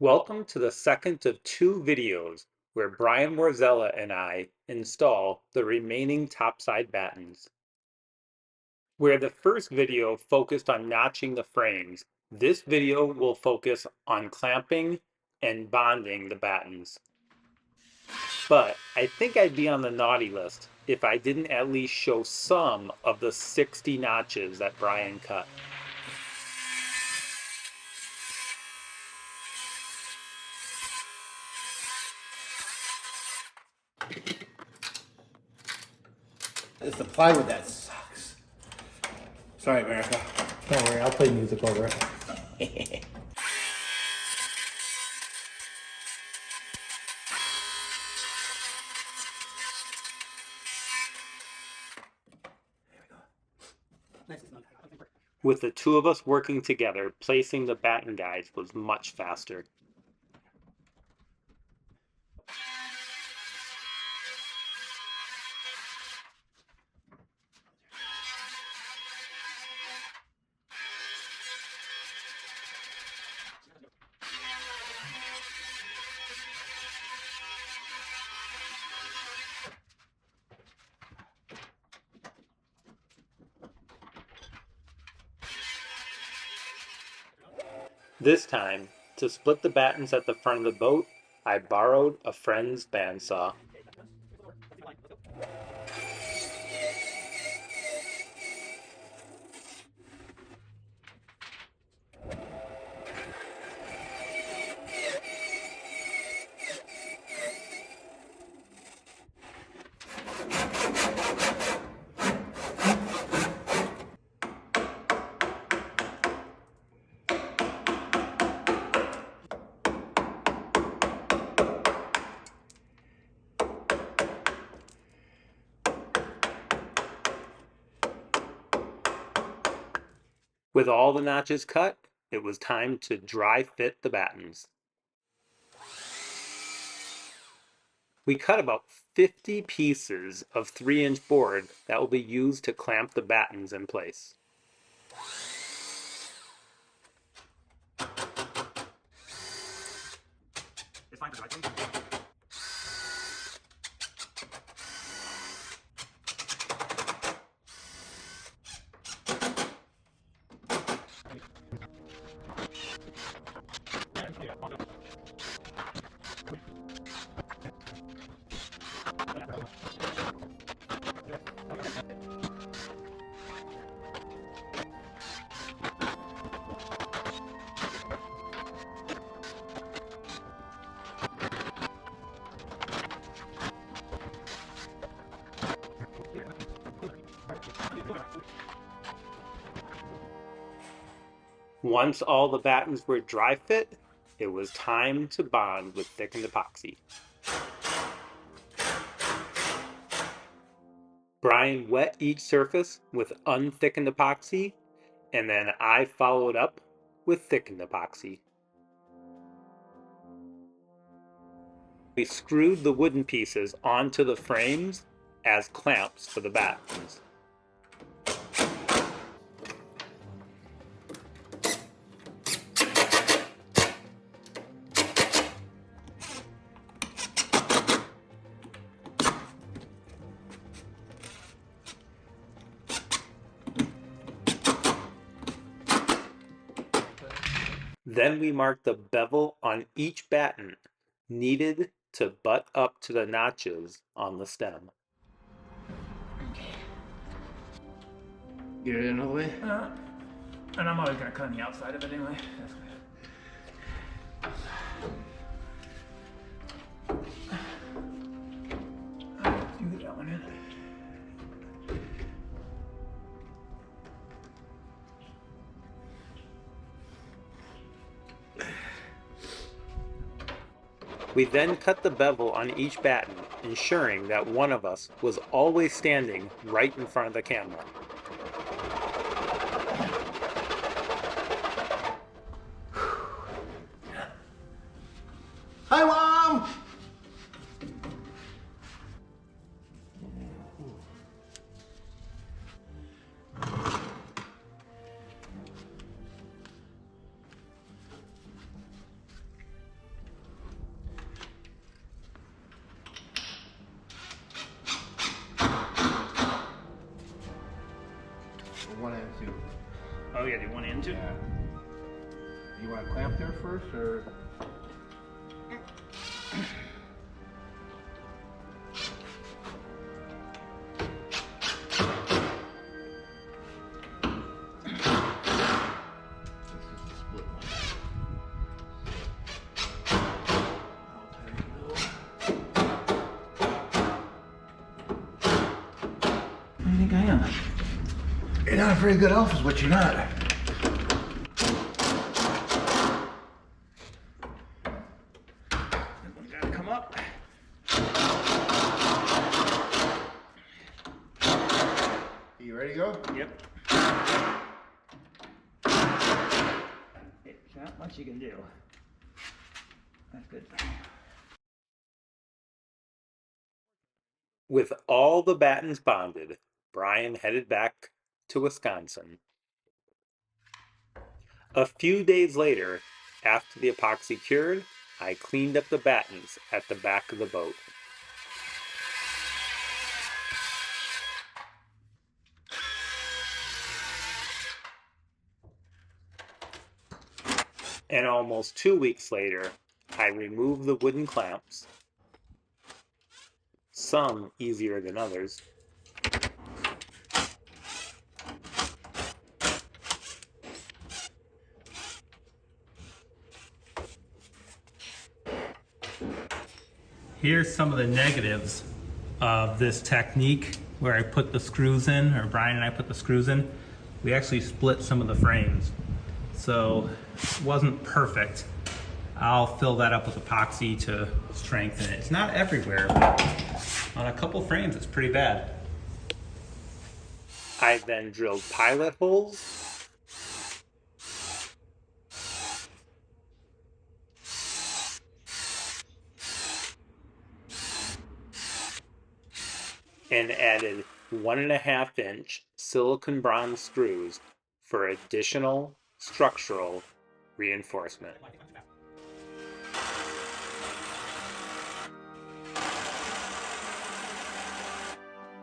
Welcome to the second of two videos where Brian Warzella and I install the remaining topside battens. Where the first video focused on notching the frames, this video will focus on clamping and bonding the battens. But I think I'd be on the naughty list if I didn't at least show some of the 60 notches that Brian cut. It's the plywood that sucks. Sorry, America. Don't worry, I'll play music over it. With the two of us working together, placing the batten guides was much faster. This time, to split the battens at the front of the boat, I borrowed a friend's bandsaw. With all the notches cut, it was time to dry fit the battens. We cut about 50 pieces of 3-inch board that will be used to clamp the battens in place. It's fine for the right thing. Once all the battens were dry fit, it was time to bond with thickened epoxy. Brian wet each surface with unthickened epoxy, and then I followed up with thickened epoxy. We screwed the wooden pieces onto the frames as clamps for the battens. Then we marked the bevel on each batten needed to butt up to the notches on the stem. Get it in all the way? And I'm always gonna cut on the outside of it anyway. You get that one in. We then cut the bevel on each batten, ensuring that one of us was always standing right in front of the camera. Hi, Mom! One and two. Oh, yeah, do one and two? Yeah. You want to clamp there first, or? I think I am. You're not a very good elf, is what you're not. Gotta come up. You ready to go? Yep. There's not much you can do. That's good. With all the battens bonded, Brian headed back to Wisconsin. A few days later, after the epoxy cured, I cleaned up the battens at the back of the boat. And almost 2 weeks later, I removed the wooden clamps, some easier than others. Here's some of the negatives of this technique where I put the screws in, or Brian and I put the screws in. We actually split some of the frames, so it wasn't perfect. I'll fill that up with epoxy to strengthen it. It's not everywhere, but on a couple frames it's pretty bad. I then drilled pilot holes and added 1.5-inch silicone bronze screws for additional structural reinforcement.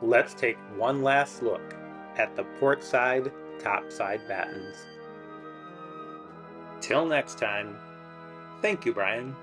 Let's take one last look at the port side topside battens. Till next time, thank you, Brian.